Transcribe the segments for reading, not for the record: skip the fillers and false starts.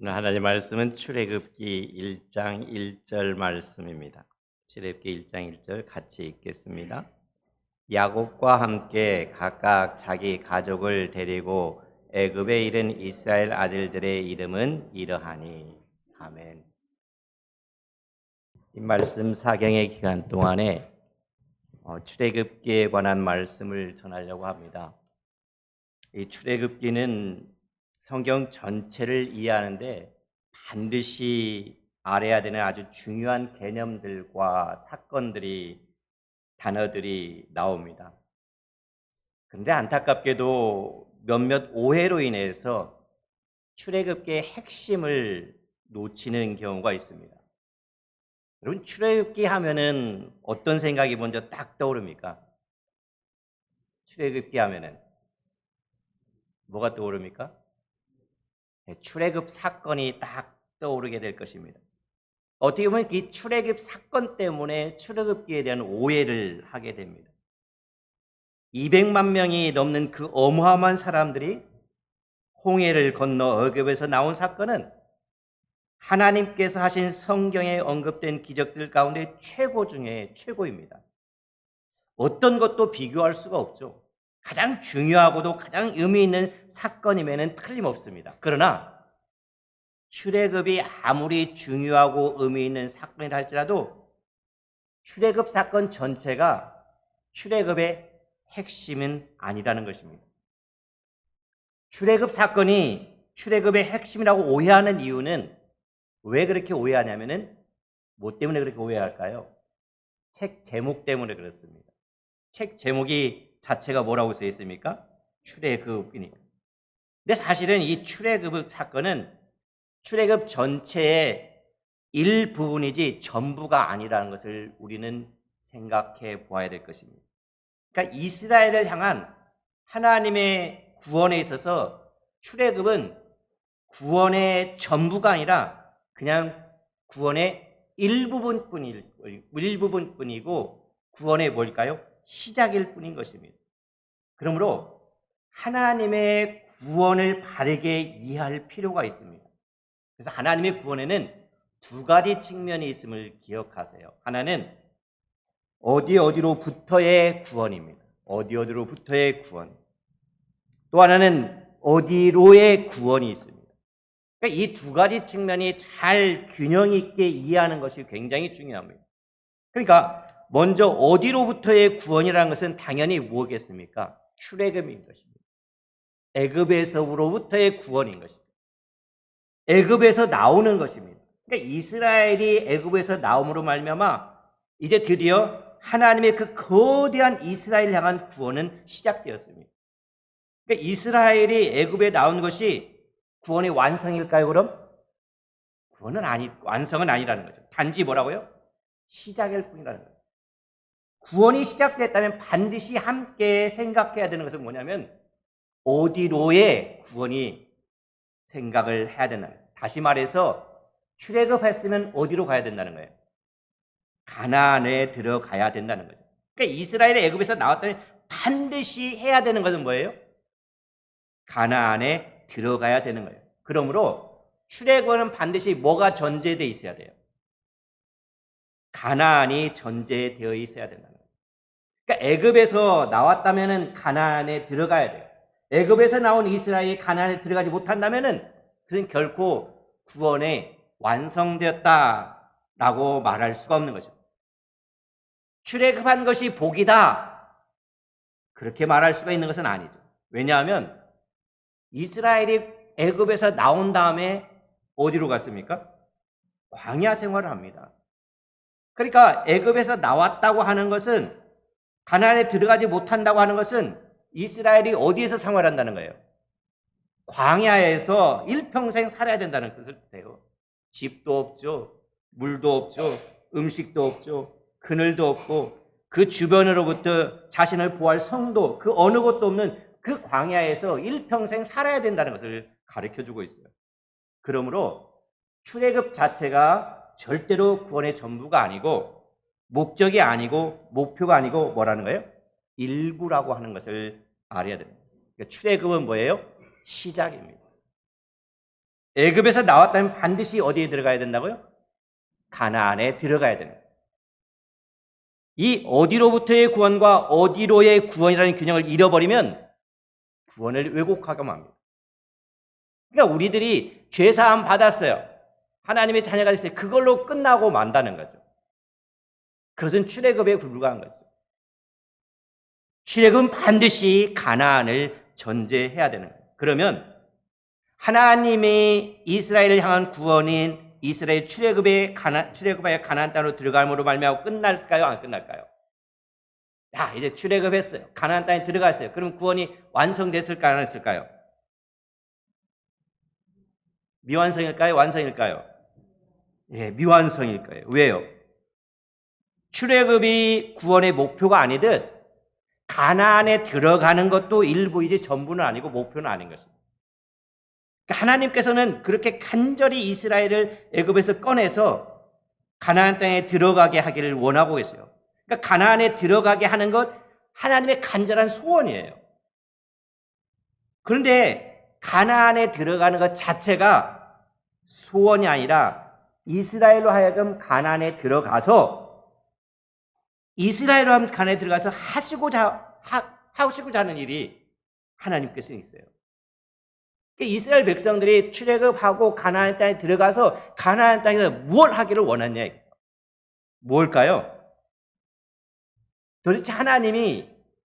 오늘 하나님 말씀은 출애굽기 1장 1절 말씀입니다. 출애굽기 1장 1절 같이 읽겠습니다. 야곱과 함께 각각 자기 가족을 데리고 애굽에 이른 이스라엘 아들들의 이름은 이러하니. 아멘. 이 말씀 사경의 기간 동안에 출애굽기에 관한 말씀을 전하려고 합니다. 이 출애굽기는 성경 전체를 이해하는데 반드시 알아야 되는 아주 중요한 개념들과 사건들이, 단어들이 나옵니다. 그런데 안타깝게도 몇몇 오해로 인해서 출애굽기의 핵심을 놓치는 경우가 있습니다. 여러분, 출애굽기 하면은 어떤 생각이 먼저 딱 떠오릅니까? 출애굽기 하면은 뭐가 떠오릅니까? 출애굽 사건이 딱 떠오르게 될 것입니다. 어떻게 보면 이 출애굽 사건 때문에 출애굽기에 대한 오해를 하게 됩니다. 200만 명이 넘는 그 어마어마한 사람들이 홍해를 건너 애굽에서 나온 사건은 하나님께서 하신 성경에 언급된 기적들 가운데 최고 중에 최고입니다. 어떤 것도 비교할 수가 없죠. 가장 중요하고도 가장 의미 있는 사건임에는 틀림없습니다. 그러나 출애굽이 아무리 중요하고 의미 있는 사건이라 할지라도 출애굽 사건 전체가 출애굽의 핵심은 아니라는 것입니다. 출애굽 사건이 출애굽의 핵심이라고 오해하는 이유는 왜 그렇게 오해하냐면은 뭐 때문에 그렇게 오해할까요? 책 제목 때문에 그렇습니다. 책 제목이 자체가 뭐라고 써 있습니까? 출애굽이니까. 근데 사실은 이 출애굽 사건은 출애굽 전체의 일부분이지 전부가 아니라는 것을 우리는 생각해 보아야 될 것입니다. 그러니까 이스라엘을 향한 하나님의 구원에 있어서 출애굽은 구원의 전부가 아니라 그냥 구원의 일부분뿐이고 구원의 뭘까요? 시작일 뿐인 것입니다. 그러므로 하나님의 구원을 바르게 이해할 필요가 있습니다. 그래서 하나님의 구원에는 두 가지 측면이 있음을 기억하세요. 하나는 어디로부터의 구원입니다. 어디로부터의 구원. 또 하나는 어디로의 구원이 있습니다. 그러니까 이 두 가지 측면이 잘 균형 있게 이해하는 것이 굉장히 중요합니다. 그러니까 먼저 어디로부터의 구원이라는 것은 당연히 뭐겠습니까? 출애굽인 것입니다. 애굽에서로부터의 구원인 것이죠. 애굽에서 나오는 것입니다. 그러니까 이스라엘이 애굽에서 나옴으로 말미암아 이제 드디어 하나님의 그 거대한 이스라엘 향한 구원은 시작되었습니다. 그러니까 이스라엘이 애굽에 나온 것이 구원의 완성일까요? 그럼 완성은 아니라는 거죠. 단지 뭐라고요? 시작일 뿐이라는 거죠. 구원이 시작됐다면 반드시 함께 생각해야 되는 것은 뭐냐면 어디로의 구원이 생각을 해야 된다는 거예요. 다시 말해서 출애굽했으면 어디로 가야 된다는 거예요? 가나안에 들어가야 된다는 거죠. 그러니까 이스라엘의 애굽에서 나왔다면 반드시 해야 되는 것은 뭐예요? 가나안에 들어가야 되는 거예요. 그러므로 출애굽은 반드시 뭐가 전제되어 있어야 돼요? 가나안이 전제되어 있어야 된다는 거예요. 그러니까 애굽에서 나왔다면은 가나안에 들어가야 돼요. 애굽에서 나온 이스라엘이 가나안에 들어가지 못한다면은 그는 결코 구원에 완성되었다라고 말할 수가 없는 거죠. 출애굽한 것이 복이다, 그렇게 말할 수가 있는 것은 아니죠. 왜냐하면 이스라엘이 애굽에서 나온 다음에 어디로 갔습니까? 광야 생활을 합니다. 그러니까 애굽에서 나왔다고 하는 것은, 가나안에 들어가지 못한다고 하는 것은 이스라엘이 어디에서 생활한다는 거예요? 광야에서 일평생 살아야 된다는 뜻을 뜻해요. 집도 없죠, 물도 없죠, 음식도 없죠, 그늘도 없고 그 주변으로부터 자신을 보호할 성도, 그 어느 것도 없는 그 광야에서 일평생 살아야 된다는 것을 가르쳐주고 있어요. 그러므로 출애굽 자체가 절대로 구원의 전부가 아니고 목적이 아니고 목표가 아니고 뭐라는 거예요? 일부라고 하는 것을 알아야 됩니다. 그러니까 출애굽은 뭐예요? 시작입니다. 애굽에서 나왔다면 반드시 어디에 들어가야 된다고요? 가나안에 들어가야 되는 거예요. 이 어디로부터의 구원과 어디로의 구원이라는 균형을 잃어버리면 구원을 왜곡하게 합니다. 그러니까 우리들이 죄사함 받았어요. 하나님의 자녀가 됐어요. 그걸로 끝나고 만다는 거죠. 그것은 출애굽에 불과한 거죠. 출애굽은 반드시 가나안을 전제해야 되는 거예요. 그러면 하나님이 이스라엘을 향한 구원인 이스라엘 출애굽의 가나안 땅으로 들어감으로 말미암아 끝날까요? 안 끝날까요? 야, 이제 출애굽했어요. 가나안 땅에 들어갔어요. 그럼 구원이 완성됐을까요? 안 했을까요? 미완성일까요? 완성일까요? 예, 미완성일 거예요. 왜요? 출애굽이 구원의 목표가 아니듯 가나안에 들어가는 것도 일부이지 전부는 아니고 목표는 아닌 것입니다. 그러니까 하나님께서는 그렇게 간절히 이스라엘을 애굽에서 꺼내서 가나안 땅에 들어가게 하기를 원하고 계세요. 그러니까 가나안에 들어가게 하는 것 하나님의 간절한 소원이에요. 그런데 가나안에 들어가는 것 자체가 소원이 아니라 이스라엘로 하여금 가나안에 들어가서 이스라엘로 하여금 가나안에 들어가서 하시고자 하는 일이 하나님께서 있어요. 이스라엘 백성들이 출애굽하고 가나안 땅에 들어가서 가나안 땅에서 무엇을 하기를 원했냐? 뭘까요? 도대체 하나님이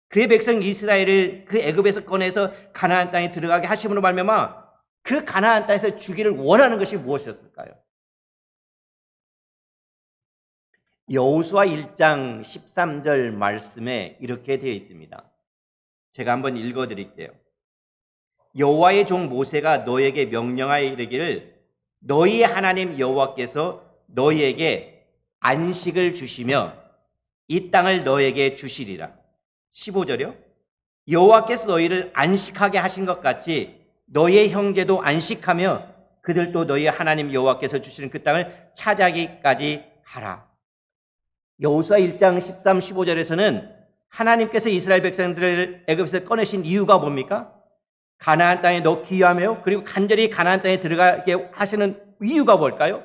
그의 백성 이스라엘을 그 애굽에서 꺼내서 가나안 땅에 들어가게 하심으로 말미암아 그 가나안 땅에서 주기를 원하는 것이 무엇이었을까요? 여호수아 1장 13절 말씀에 이렇게 되어 있습니다. 제가 한번 읽어 드릴게요. 여호와의 종 모세가 너에게 명령하여 이르기를 너희의 하나님 여호와께서 너희에게 안식을 주시며 이 땅을 너에게 주시리라. 15절이요. 여호와께서 너희를 안식하게 하신 것 같이 너희의 형제도 안식하며 그들도 너희 하나님 여호와께서 주시는 그 땅을 차지하기까지 하라. 여호수아 1장 13, 15절에서는 하나님께서 이스라엘 백성들을 애굽에서 꺼내신 이유가 뭡니까? 가나안 땅에 넣기 위하며 그리고 간절히 가나안 땅에 들어가게 하시는 이유가 뭘까요?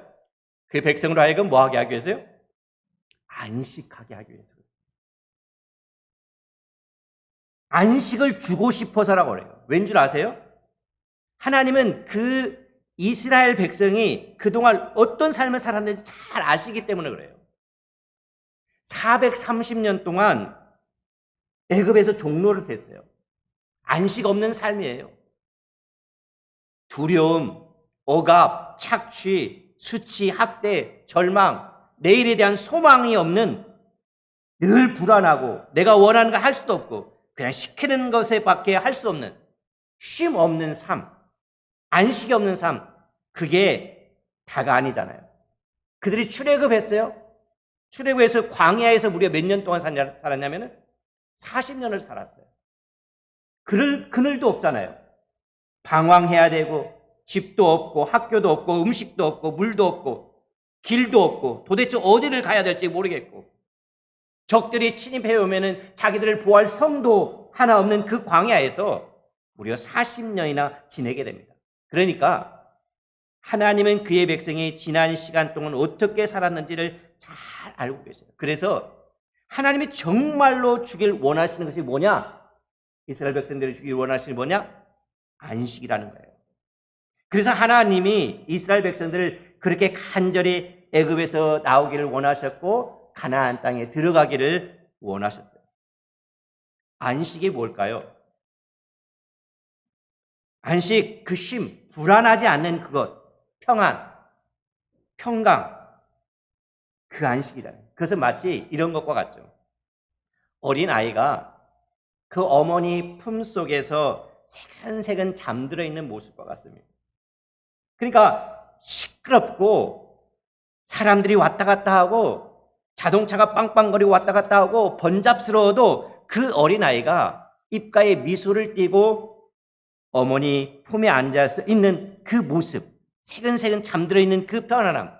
그 백성으로 하여금 뭐하게 하기 위해서요? 안식하게 하기 위해서. 안식을 주고 싶어서라고 그래요. 왠 줄 아세요? 하나님은 그 이스라엘 백성이 그동안 어떤 삶을 살았는지 잘 아시기 때문에 그래요. 430년 동안 애굽에서 종노릇 했어요. 안식 없는 삶이에요. 두려움, 억압, 착취, 수치, 학대, 절망, 내일에 대한 소망이 없는, 늘 불안하고 내가 원하는 거 할 수도 없고 그냥 시키는 것에 밖에 할 수 없는 쉼 없는 삶, 안식이 없는 삶, 그게 다가 아니잖아요. 그들이 출애굽했어요. 출애굽해서 광야에서 무려 몇 년 동안 살았냐면 40년을 살았어요. 그늘도 없잖아요. 방황해야 되고 집도 없고 학교도 없고 음식도 없고 물도 없고 길도 없고 도대체 어디를 가야 될지 모르겠고 적들이 침입해 오면은 자기들을 보호할 성도 하나 없는 그 광야에서 무려 40년이나 지내게 됩니다. 그러니까 하나님은 그의 백성이 지난 시간 동안 어떻게 살았는지를 잘 알고 계세요. 그래서 하나님이 정말로 주길 원하시는 것이 뭐냐? 이스라엘 백성들이 주길 원하시는 뭐냐? 안식이라는 거예요. 그래서 하나님이 이스라엘 백성들을 그렇게 간절히 애굽에서 나오기를 원하셨고 가나안 땅에 들어가기를 원하셨어요. 안식이 뭘까요? 안식, 그 쉼, 불안하지 않는 그것, 평안, 평강, 그 안식이잖아요. 그것은 마치 이런 것과 같죠. 어린 아이가 그 어머니 품속에서 새근새근 잠들어 있는 모습과 같습니다. 그러니까 시끄럽고 사람들이 왔다 갔다 하고 자동차가 빵빵거리고 왔다 갔다 하고 번잡스러워도 그 어린아이가 입가에 미소를 띠고 어머니 품에 앉아서 있는 그 모습, 새근새근 잠들어 있는 그 편안함,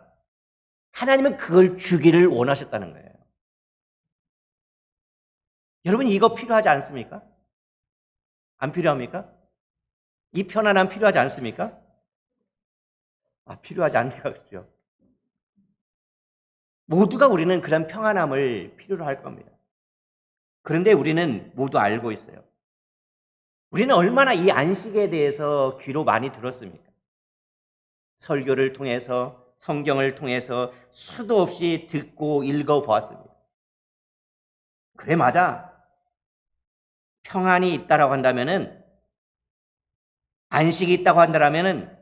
하나님은 그걸 주기를 원하셨다는 거예요. 여러분 이거 필요하지 않습니까? 안 필요합니까? 이 편안함 필요하지 않습니까? 필요하지 않네요. 그렇죠? 모두가 우리는 그런 평안함을 필요로 할 겁니다. 그런데 우리는 모두 알고 있어요. 우리는 얼마나 이 안식에 대해서 귀로 많이 들었습니까? 설교를 통해서, 성경을 통해서 수도 없이 듣고 읽어보았습니다. 그래, 맞아. 평안이 있다라고 한다면은, 안식이 있다고 한다면은,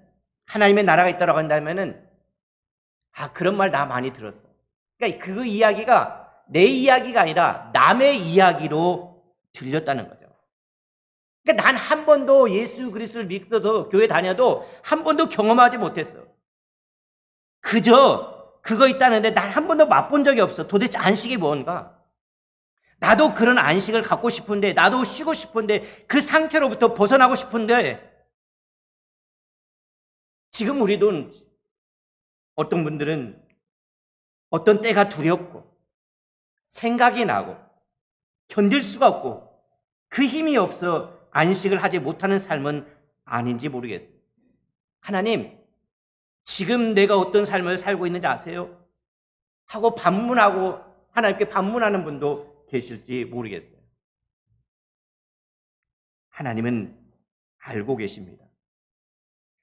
하나님의 나라가 있다라고 한다면은, 그런 말 나 많이 들었어. 그러니까 그 이야기가 내 이야기가 아니라 남의 이야기로 들렸다는 거죠. 그러니까 난 한 번도 예수 그리스도를 믿어도 교회 다녀도 한 번도 경험하지 못했어. 그저 그거 있다는데 난 한 번도 맛본 적이 없어. 도대체 안식이 뭔가? 나도 그런 안식을 갖고 싶은데, 나도 쉬고 싶은데, 그 상태로부터 벗어나고 싶은데, 지금 우리도 어떤 분들은 어떤 때가 두렵고 생각이 나고 견딜 수가 없고 그 힘이 없어 안식을 하지 못하는 삶은 아닌지 모르겠어요. 하나님, 지금 내가 어떤 삶을 살고 있는지 아세요? 하고 반문하고 하나님께 반문하는 분도 계실지 모르겠어요. 하나님은 알고 계십니다.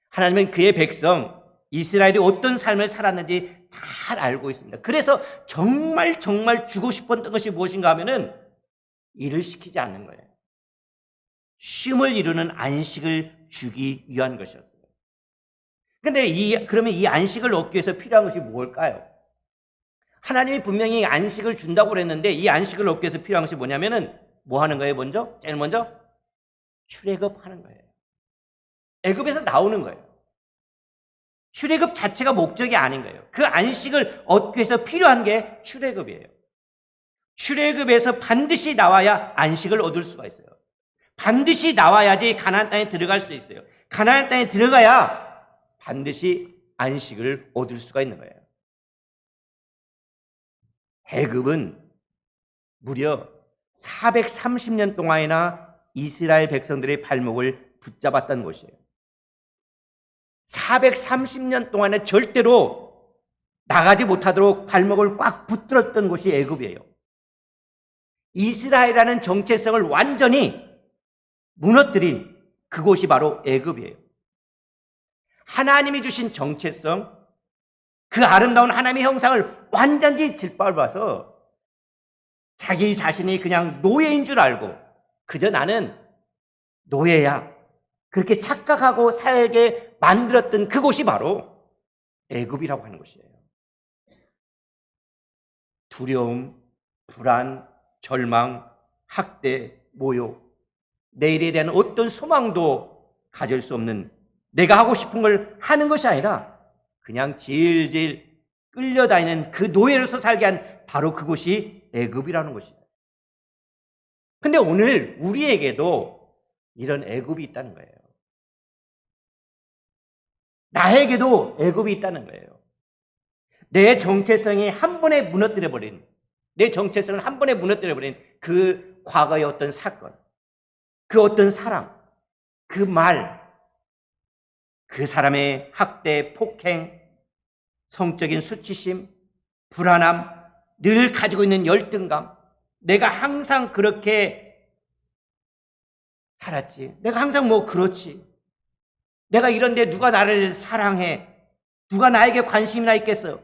하나님은 그의 백성 이스라엘이 어떤 삶을 살았는지 잘 알고 있습니다. 그래서 정말 주고 싶었던 것이 무엇인가 하면은 일을 시키지 않는 거예요. 쉼을 이루는 안식을 주기 위한 것이었어요. 근데 그러면 이 안식을 얻기 위해서 필요한 것이 뭘까요? 하나님이 분명히 안식을 준다고 그랬는데 이 안식을 얻기 위해서 필요한 것이 뭐냐면은 뭐 하는 거예요? 제일 먼저 출애굽하는 거예요. 애굽에서 나오는 거예요. 출애굽 자체가 목적이 아닌 거예요. 그 안식을 얻기 위해서 필요한 게 출애굽이에요. 출애굽에서 반드시 나와야 안식을 얻을 수가 있어요. 반드시 나와야지 가나안 땅에 들어갈 수 있어요. 가나안 땅에 들어가야 반드시 안식을 얻을 수가 있는 거예요. 애굽은 무려 430년 동안이나 이스라엘 백성들의 발목을 붙잡았던 곳이에요. 430년 동안에 절대로 나가지 못하도록 발목을 꽉 붙들었던 곳이 애굽이에요. 이스라엘이라는 정체성을 완전히 무너뜨린 그곳이 바로 애굽이에요. 하나님이 주신 정체성, 그 아름다운 하나님의 형상을 완전히 짓밟아서 자기 자신이 그냥 노예인 줄 알고 그저 나는 노예야, 그렇게 착각하고 살게 만들었던 그곳이 바로 애굽이라고 하는 곳이에요. 두려움, 불안, 절망, 학대, 모욕, 내일에 대한 어떤 소망도 가질 수 없는, 내가 하고 싶은 걸 하는 것이 아니라 그냥 질질 끌려다니는 그 노예로서 살게 한 바로 그곳이 애굽이라는 것이에요. 근데 오늘 우리에게도 이런 애굽이 있다는 거예요. 나에게도 애굽이 있다는 거예요. 내 정체성이 한 번에 무너뜨려버린, 내 정체성을 한 번에 무너뜨려버린 그 과거의 어떤 사건, 그 어떤 사람, 그 말, 그 사람의 학대, 폭행, 성적인 수치심, 불안함, 늘 가지고 있는 열등감, 내가 항상 그렇게 살았지, 내가 항상 뭐 그렇지, 내가 이런데 누가 나를 사랑해, 누가 나에게 관심이나 있겠어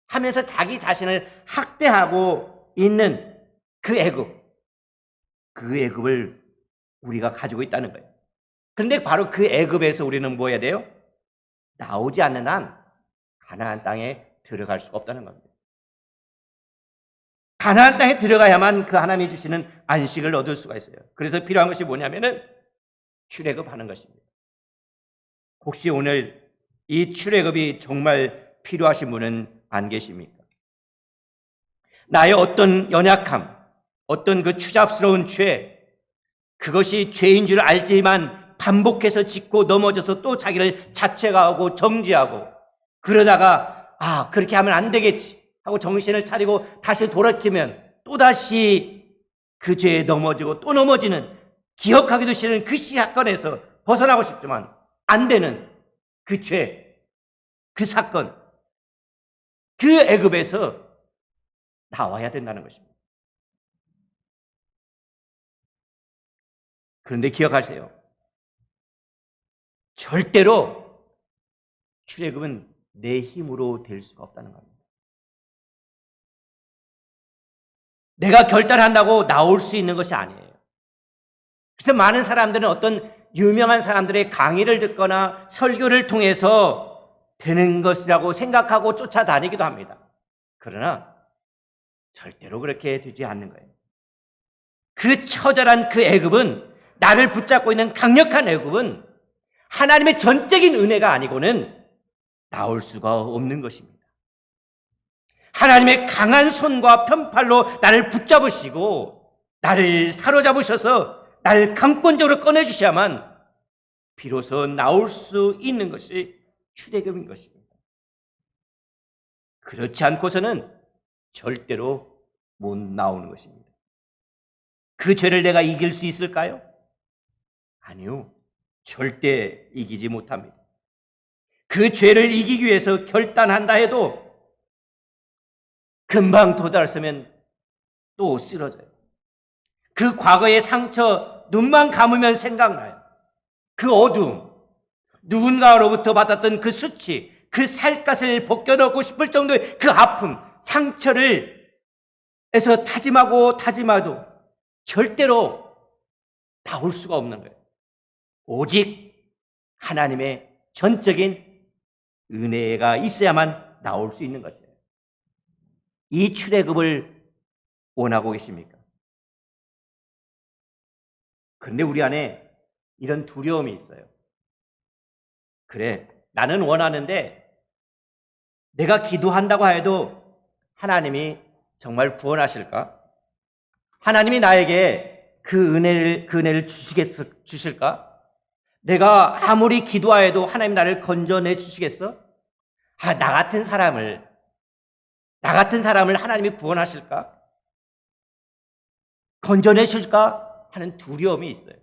하면서 자기 자신을 학대하고 있는 그 애굽, 그 애굽을 우리가 가지고 있다는 거예요. 그런데 바로 그 애굽에서 우리는 뭐 해야 돼요? 나오지 않는 한 가나안 땅에 들어갈 수가 없다는 겁니다. 가나안 땅에 들어가야만 그 하나님이 주시는 안식을 얻을 수가 있어요. 그래서 필요한 것이 뭐냐면은 출애굽하는 것입니다. 혹시 오늘 이 출애굽이 정말 필요하신 분은 안 계십니까? 나의 어떤 연약함, 어떤 그 추잡스러운 죄, 그것이 죄인 줄 알지만 반복해서 짓고 넘어져서 또 자기를 자책하고 정죄하고 그러다가 그렇게 하면 안 되겠지 하고 정신을 차리고 다시 돌이키면 또다시 그 죄에 넘어지고 또 넘어지는, 기억하기도 싫은 그 사건에서 벗어나고 싶지만 안 되는 그 죄, 그 사건, 그 애굽에서 나와야 된다는 것입니다. 그런데 기억하세요. 절대로 출애굽은 내 힘으로 될 수가 없다는 겁니다. 내가 결단한다고 나올 수 있는 것이 아니에요. 그래서 많은 사람들은 어떤 유명한 사람들의 강의를 듣거나 설교를 통해서 되는 것이라고 생각하고 쫓아다니기도 합니다. 그러나 절대로 그렇게 되지 않는 거예요. 그 처절한 그 애굽은, 나를 붙잡고 있는 강력한 애굽은 하나님의 전적인 은혜가 아니고는 나올 수가 없는 것입니다. 하나님의 강한 손과 편팔로 나를 붙잡으시고 나를 사로잡으셔서 나를 강권적으로 꺼내주셔야만 비로소 나올 수 있는 것이 출애굽인 것입니다. 그렇지 않고서는 절대로 못 나오는 것입니다. 그 죄를 내가 이길 수 있을까요? 아니요. 절대 이기지 못합니다. 그 죄를 이기기 위해서 결단한다 해도 금방 도달했으면 또 쓰러져요. 그 과거의 상처, 눈만 감으면 생각나요. 그 어두움, 누군가로부터 받았던 그 수치, 그 살갗을 벗겨놓고 싶을 정도의 그 아픔, 상처를 에서 다짐해도 절대로 나올 수가 없는 거예요. 오직 하나님의 전적인 은혜가 있어야만 나올 수 있는 것이에요. 이 출애굽을 원하고 계십니까? 그런데 우리 안에 이런 두려움이 있어요. 그래, 나는 원하는데 내가 기도한다고 해도 하나님이 정말 구원하실까? 하나님이 나에게 그 은혜를 주실까? 내가 아무리 기도하여도 하나님 나를 건져내 주시겠어? 나 같은 사람을 하나님이 구원하실까? 건져내실까? 하는 두려움이 있어요.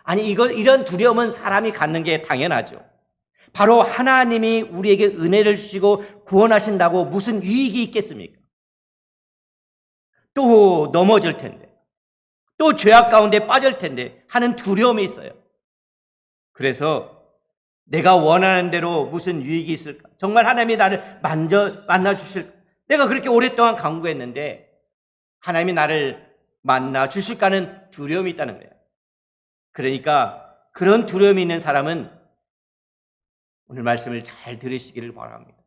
아니, 이런 두려움은 사람이 갖는 게 당연하죠. 바로 하나님이 우리에게 은혜를 주시고 구원하신다고 무슨 유익이 있겠습니까? 또 넘어질 텐데, 또 죄악 가운데 빠질 텐데 하는 두려움이 있어요. 그래서 내가 원하는 대로 무슨 유익이 있을까? 정말 하나님이 나를 만나 주실까? 내가 그렇게 오랫동안 간구했는데 하나님이 나를 만나 주실까는 두려움이 있다는 거예요. 그러니까 그런 두려움이 있는 사람은 오늘 말씀을 잘 들으시기를 바랍니다.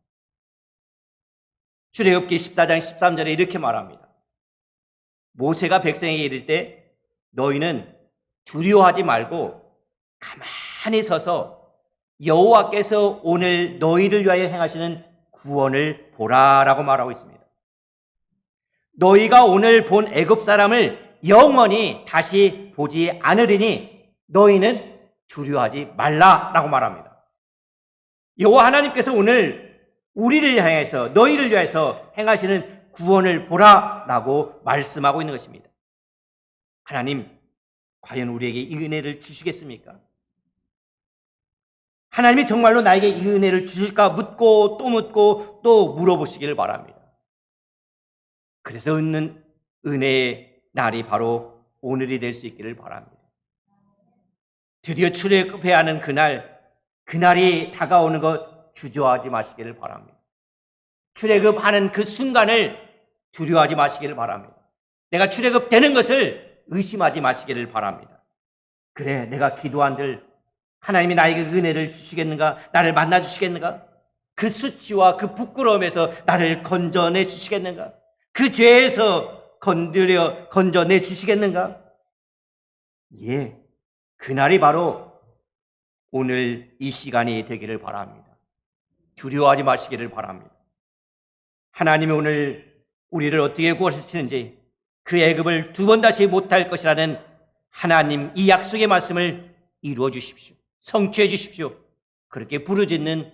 출애굽기 14장 13절에 이렇게 말합니다. 모세가 백성에게 이를 때 너희는 두려워하지 말고 가만히 서서 여호와께서 오늘 너희를 위하여 행하시는 구원을 보라라고 말하고 있습니다. 너희가 오늘 본 애굽 사람을 영원히 다시 보지 않으리니 너희는 두려워하지 말라라고 말합니다. 여호와 하나님께서 오늘 우리를 향해서 너희를 위해서 행하시는 구원을 보라라고 말씀하고 있는 것입니다. 하나님, 과연 우리에게 이 은혜를 주시겠습니까? 하나님이 정말로 나에게 이 은혜를 주실까 묻고 또 물어보시기를 바랍니다. 그래서 얻는 은혜의 날이 바로 오늘이 될 수 있기를 바랍니다. 드디어 출애굽해야 하는 그날이 다가오는 것 주저하지 마시기를 바랍니다. 출애굽하는 그 순간을 두려워하지 마시기를 바랍니다. 내가 출애굽되는 것을 의심하지 마시기를 바랍니다. 그래, 내가 기도한들 하나님이 나에게 은혜를 주시겠는가? 나를 만나 주시겠는가? 그 수치와 그 부끄러움에서 나를 건져내 주시겠는가? 그 죄에서 건져내 주시겠는가? 예, 그날이 바로 오늘 이 시간이 되기를 바랍니다. 두려워하지 마시기를 바랍니다. 하나님이 오늘 우리를 어떻게 구원하시는지, 그 애굽을 두 번 다시 못할 것이라는 하나님 이 약속의 말씀을 이루어 주십시오. 성취해 주십시오. 그렇게 부르짖는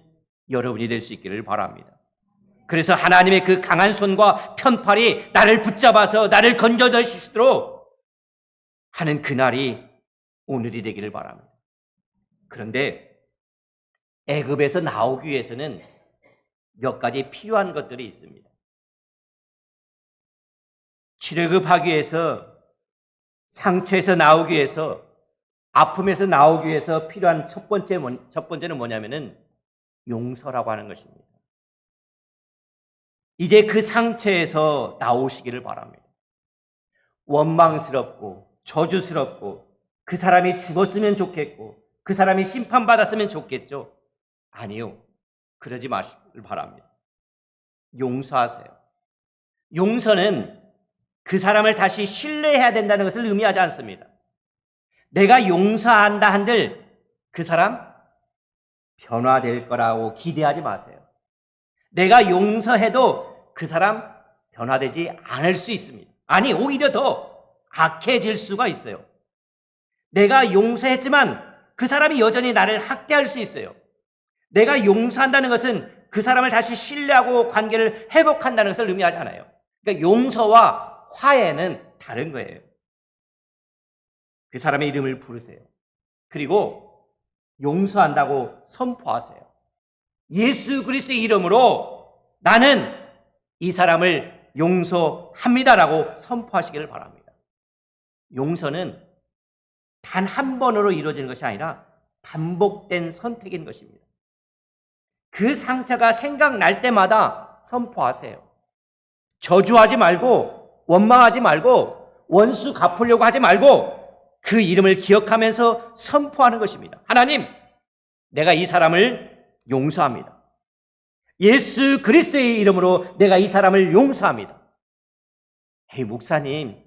여러분이 될 수 있기를 바랍니다. 그래서 하나님의 그 강한 손과 편팔이 나를 붙잡아서 나를 건져낼 수 있도록 하는 그날이 오늘이 되기를 바랍니다. 그런데 애굽에서 나오기 위해서는 몇 가지 필요한 것들이 있습니다. 출애굽하기 위해서, 상처에서 나오기 위해서, 아픔에서 나오기 위해서 필요한 첫 번째는 뭐냐면은 용서라고 하는 것입니다. 이제 그 상처에서 나오시기를 바랍니다. 원망스럽고 저주스럽고 그 사람이 죽었으면 좋겠고 그 사람이 심판받았으면 좋겠죠. 아니요. 그러지 마시길 바랍니다. 용서하세요. 용서는 그 사람을 다시 신뢰해야 된다는 것을 의미하지 않습니다. 내가 용서한다 한들 그 사람 변화될 거라고 기대하지 마세요. 내가 용서해도 그 사람 변화되지 않을 수 있습니다. 아니, 오히려 더 악해질 수가 있어요. 내가 용서했지만 그 사람이 여전히 나를 학대할 수 있어요. 내가 용서한다는 것은 그 사람을 다시 신뢰하고 관계를 회복한다는 것을 의미하지 않아요. 그러니까 용서와 화해는 다른 거예요. 그 사람의 이름을 부르세요. 그리고 용서한다고 선포하세요. 예수 그리스도의 이름으로 나는 이 사람을 용서합니다라고 선포하시기를 바랍니다. 용서는 단 한 번으로 이루어지는 것이 아니라 반복된 선택인 것입니다. 그 상처가 생각날 때마다 선포하세요. 저주하지 말고 원망하지 말고 원수 갚으려고 하지 말고 그 이름을 기억하면서 선포하는 것입니다. 하나님, 내가 이 사람을 용서합니다. 예수 그리스도의 이름으로 내가 이 사람을 용서합니다. 에이, 목사님,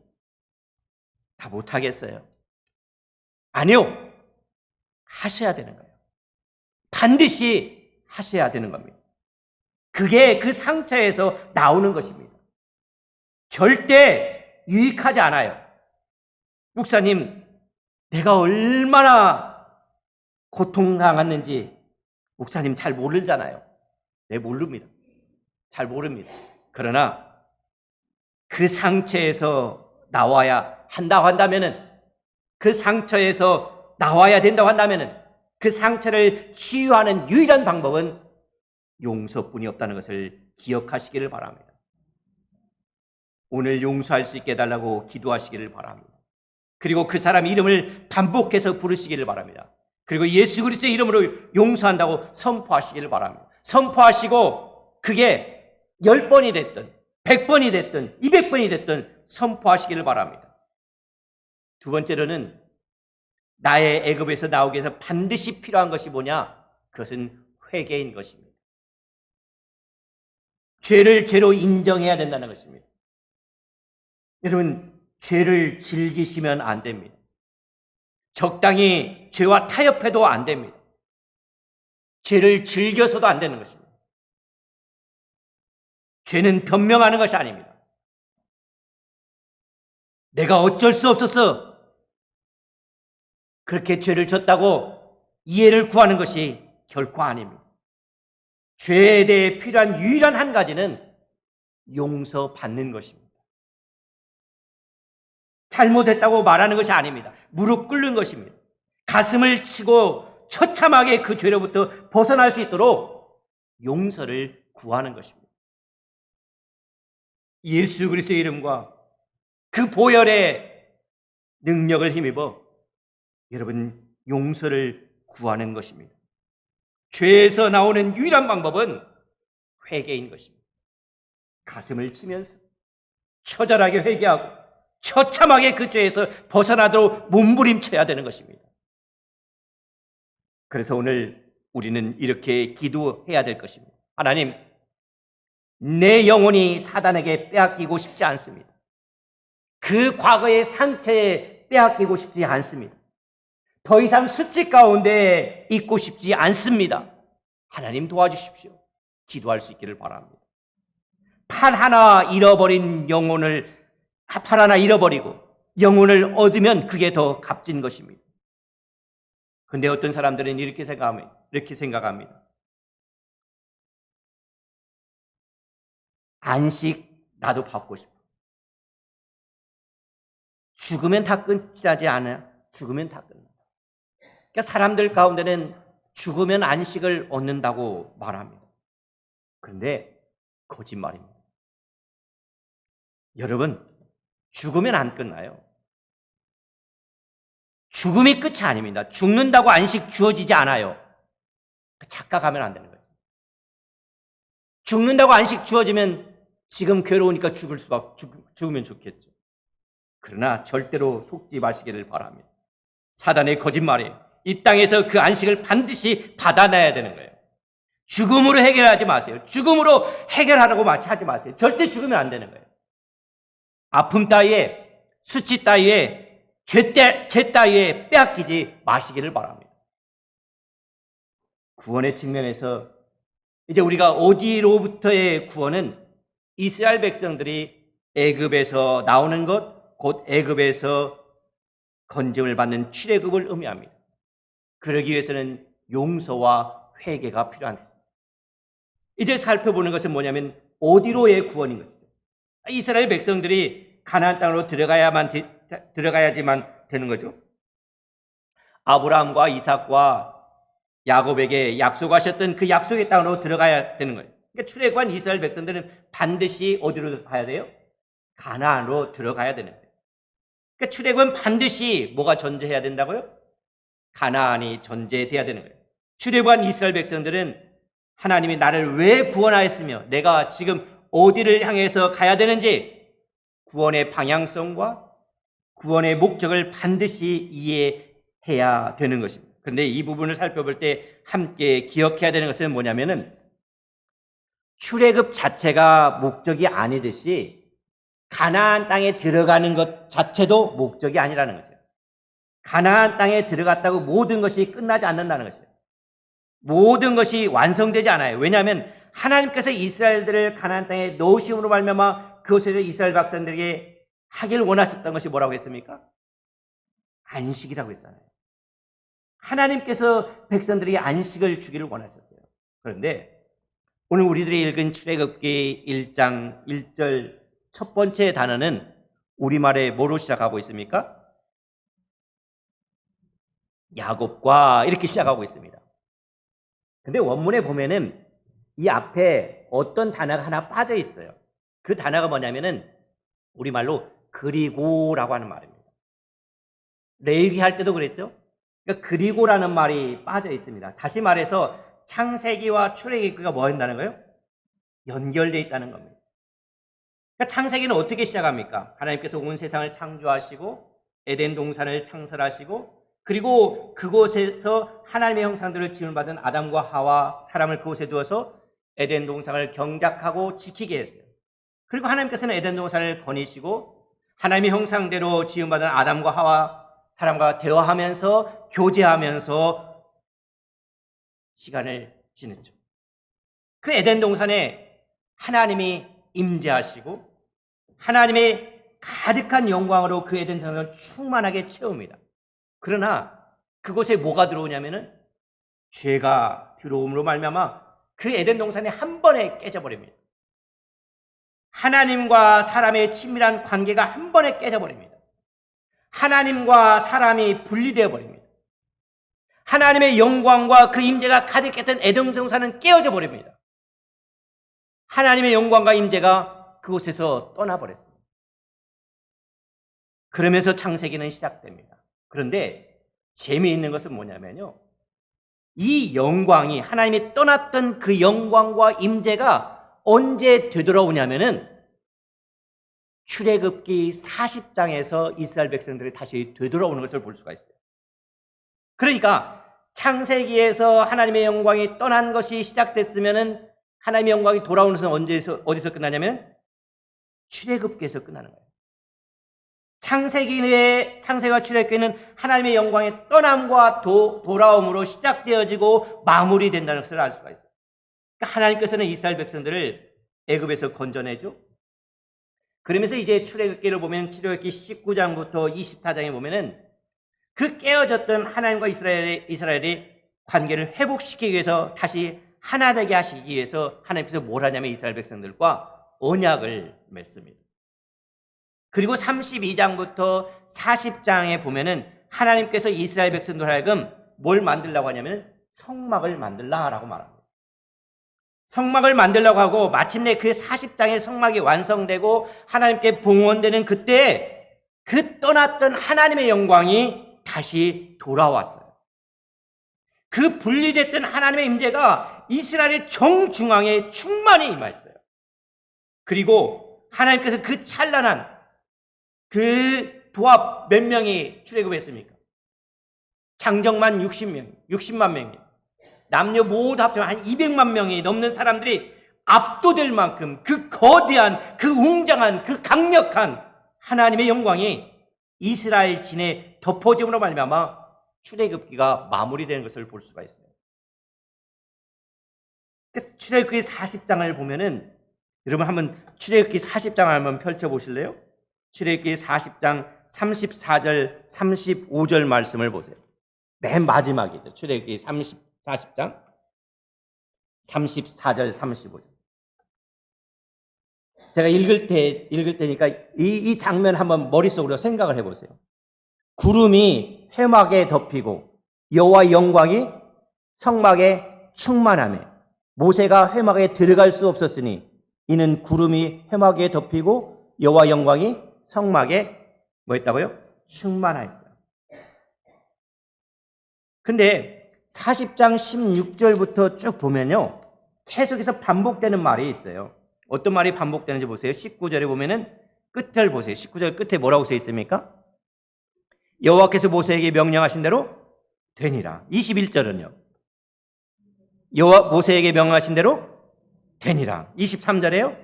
다 못하겠어요. 아니요. 하셔야 되는 거예요. 반드시 하셔야 되는 겁니다. 그게 그 상처에서 나오는 것입니다. 절대 유익하지 않아요. 목사님, 내가 얼마나 고통당했는지 목사님 잘 모르잖아요. 네, 모릅니다. 잘 모릅니다. 그러나 그 상처에서 나와야 한다고 한다면은, 그 상처에서 나와야 된다고 한다면은, 그 상처를 치유하는 유일한 방법은 용서뿐이 없다는 것을 기억하시기를 바랍니다. 오늘 용서할 수 있게 해달라고 기도하시기를 바랍니다. 그리고 그 사람 이름을 반복해서 부르시기를 바랍니다. 그리고 예수 그리스도의 이름으로 용서한다고 선포하시기를 바랍니다. 선포하시고 그게 10번이 됐든 100번이 됐든 200번이 됐든 선포하시기를 바랍니다. 두 번째로는 나의 애굽에서 나오기 위해서 반드시 필요한 것이 뭐냐? 그것은 회개인 것입니다. 죄를 죄로 인정해야 된다는 것입니다. 여러분, 죄를 즐기시면 안 됩니다. 적당히 죄와 타협해도 안 됩니다. 죄를 즐겨서도 안 되는 것입니다. 죄는 변명하는 것이 아닙니다. 내가 어쩔 수 없어서 그렇게 죄를 졌다고 이해를 구하는 것이 결코 아닙니다. 죄에 대해 필요한 유일한 한 가지는 용서받는 것입니다. 잘못했다고 말하는 것이 아닙니다. 무릎 꿇는 것입니다. 가슴을 치고 처참하게 그 죄로부터 벗어날 수 있도록 용서를 구하는 것입니다. 예수 그리스도의 이름과 그 보혈의 능력을 힘입어 여러분 용서를 구하는 것입니다. 죄에서 나오는 유일한 방법은 회개인 것입니다. 가슴을 치면서 처절하게 회개하고 처참하게 그 죄에서 벗어나도록 몸부림쳐야 되는 것입니다. 그래서 오늘 우리는 이렇게 기도해야 될 것입니다. 하나님, 내 영혼이 사단에게 빼앗기고 싶지 않습니다. 그 과거의 상처에 빼앗기고 싶지 않습니다. 더 이상 수치 가운데 있고 싶지 않습니다. 하나님 도와주십시오. 기도할 수 있기를 바랍니다. 팔 하나 잃어버린 영혼을 팔 하나 잃어버리고 영혼을 얻으면 그게 더 값진 것입니다. 그런데 어떤 사람들은 이렇게 생각합니다. 안식 나도 받고 싶어. 죽으면 다 끝나지 않아요. 죽으면 다 끝나. 그러니까 사람들 가운데는 죽으면 안식을 얻는다고 말합니다. 그런데 거짓말입니다. 여러분, 죽으면 안 끝나요. 죽음이 끝이 아닙니다. 죽는다고 안식 주어지지 않아요. 착각하면 안 되는 거예요. 죽는다고 안식 주어지면 지금 괴로우니까 죽으면 좋겠죠. 그러나 절대로 속지 마시기를 바랍니다. 사단의 거짓말에 이 땅에서 그 안식을 반드시 받아내야 되는 거예요. 죽음으로 해결하지 마세요. 죽음으로 해결하라고 하지 마세요. 절대 죽으면 안 되는 거예요. 아픔 따위에, 수치 따위에, 죄 따위에 빼앗기지 마시기를 바랍니다. 구원의 측면에서 이제 우리가 어디로부터의 구원은 이스라엘 백성들이 애굽에서 나오는 것, 곧 애굽에서 건짐을 받는 출애굽을 의미합니다. 그러기 위해서는 용서와 회개가 필요한 것입니다. 이제 살펴보는 것은 뭐냐면 어디로의 구원인 것이죠. 이스라엘 백성들이 가나안 땅으로 들어가야지만 되는 거죠. 아브라함과 이삭과 야곱에게 약속하셨던 그 약속의 땅으로 들어가야 되는 거예요. 그러니까 출애굽한 이스라엘 백성들은 반드시 어디로 가야 돼요? 가나안으로 들어가야 되는 거예요. 그러니까 출애굽은 반드시 뭐가 전제해야 된다고요? 가나안이 전제돼야 되는 거예요. 출애굽한 이스라엘 백성들은 하나님이 나를 왜 구원하였으며 내가 지금 어디를 향해서 가야 되는지 구원의 방향성과 구원의 목적을 반드시 이해해야 되는 것입니다. 그런데 이 부분을 살펴볼 때 함께 기억해야 되는 것은 뭐냐면은 출애굽 자체가 목적이 아니듯이 가나안 땅에 들어가는 것 자체도 목적이 아니라는 것이에요. 가나안 땅에 들어갔다고 모든 것이 끝나지 않는다는 것이에요. 모든 것이 완성되지 않아요. 왜냐하면 하나님께서 이스라엘들을 가나안 땅에 넣으심으로 말미암아 그곳에서 이스라엘 백성들에게 하길 원하셨던 것이 뭐라고 했습니까? 안식이라고 했잖아요. 하나님께서 백성들에게 안식을 주기를 원하셨어요. 그런데 오늘 우리들이 읽은 출애굽기 1장 1절 첫 번째 단어는 우리말에 뭐로 시작하고 있습니까? 야곱과 이렇게 시작하고 있습니다. 근데 원문에 보면은 이 앞에 어떤 단어가 하나 빠져 있어요. 그 단어가 뭐냐면은 우리말로 그리고라고 하는 말입니다. 레위기 할 때도 그랬죠? 그러니까 그리고라는 말이 빠져 있습니다. 다시 말해서 창세기와 출애굽기가 뭐 한다는 거예요? 연결되어 있다는 겁니다. 그러니까 창세기는 어떻게 시작합니까? 하나님께서 온 세상을 창조하시고 에덴 동산을 창설하시고 그리고 그곳에서 하나님의 형상들을 지음받은 아담과 하와 사람을 그곳에 두어서 에덴 동산을 경작하고 지키게 했어요. 그리고 하나님께서는 에덴 동산을 거니시고 하나님의 형상대로 지음받은 아담과 하와 사람과 대화하면서 교제하면서 시간을 지냈죠. 그 에덴 동산에 하나님이 임재하시고 하나님의 가득한 영광으로 그 에덴 동산을 충만하게 채웁니다. 그러나 그곳에 뭐가 들어오냐면은 죄가 들어옴으로 말미암아 그 에덴 동산이 한 번에 깨져버립니다. 하나님과 사람의 친밀한 관계가 한 번에 깨져버립니다. 하나님과 사람이 분리되어 버립니다. 하나님의 영광과 그 임재가 가득했던 에덴 동산은 깨어져 버립니다. 하나님의 영광과 임재가 그곳에서 떠나버렸습니다. 그러면서 창세기는 시작됩니다. 그런데 재미있는 것은 뭐냐면요. 이 영광이 하나님이 떠났던 그 영광과 임재가 언제 되돌아오냐면은 출애굽기 40장에서 이스라엘 백성들이 다시 되돌아오는 것을 볼 수가 있어요. 그러니까 창세기에서 하나님의 영광이 떠난 것이 시작됐으면은 하나님의 영광이 돌아오는 것은 어디서 끝나냐면 출애굽기에서 끝나는 거예요. 창세기와 출애굽기는 하나님의 영광의 떠남과 돌아옴으로 시작되어지고 마무리된다는 것을 알 수가 있어요. 그러니까 하나님께서는 이스라엘 백성들을 애굽에서 건져내죠. 그러면서 이제 출애굽기를 보면 출애굽기 19장부터 24장에 보면은 그 깨어졌던 하나님과 이스라엘의 관계를 회복시키기 위해서 다시 하나 되게 하시기 위해서 하나님께서 뭘 하냐면 이스라엘 백성들과 언약을 맺습니다. 그리고 32장부터 40장에 보면은 하나님께서 이스라엘 백성들 하여금 뭘 만들려고 하냐면 성막을 만들라라고 말합니다. 성막을 만들려고 하고 마침내 그 40장의 성막이 완성되고 하나님께 봉헌되는 그때 그 떠났던 하나님의 영광이 다시 돌아왔어요. 그 분리됐던 하나님의 임재가 이스라엘의 정중앙에 충만히 임했어요. 그리고 하나님께서 그 찬란한 그 도합 몇 명이 출애굽했습니까? 장정만 60만 명이. 남녀 모두 합치면 한 200만 명이 넘는 사람들이 압도될 만큼 그 거대한, 그 웅장한, 그 강력한 하나님의 영광이 이스라엘 진에 덮어짐으로 말미암아 출애굽기가 마무리되는 것을 볼 수가 있어요. 그래서 출애굽기 40장을 보면은 여러분 한번 출애굽기 40장을 한번 펼쳐 보실래요? 출애굽기 40장 34절, 35절 말씀을 보세요. 맨 마지막이죠. 출애굽기 40장 34절, 35절. 제가 읽을 테니까 이 장면 한번 머릿속으로 생각을 해보세요. 구름이 회막에 덮이고 여호와의 영광이 성막에 충만하며 모세가 회막에 들어갈 수 없었으니 이는 구름이 회막에 덮이고 여호와의 영광이 성막에 뭐 했다고요? 충만하였다. 근데 40장 16절부터 쭉 보면요, 계속해서 반복되는 말이 있어요. 어떤 말이 반복되는지 보세요. 19절에 보면은 끝을 보세요. 19절 끝에 뭐라고 써 있습니까? 여호와께서 모세에게 명령하신 대로 되니라. 21절은요, 여호와 모세에게 명령하신 대로 되니라. 23절에요,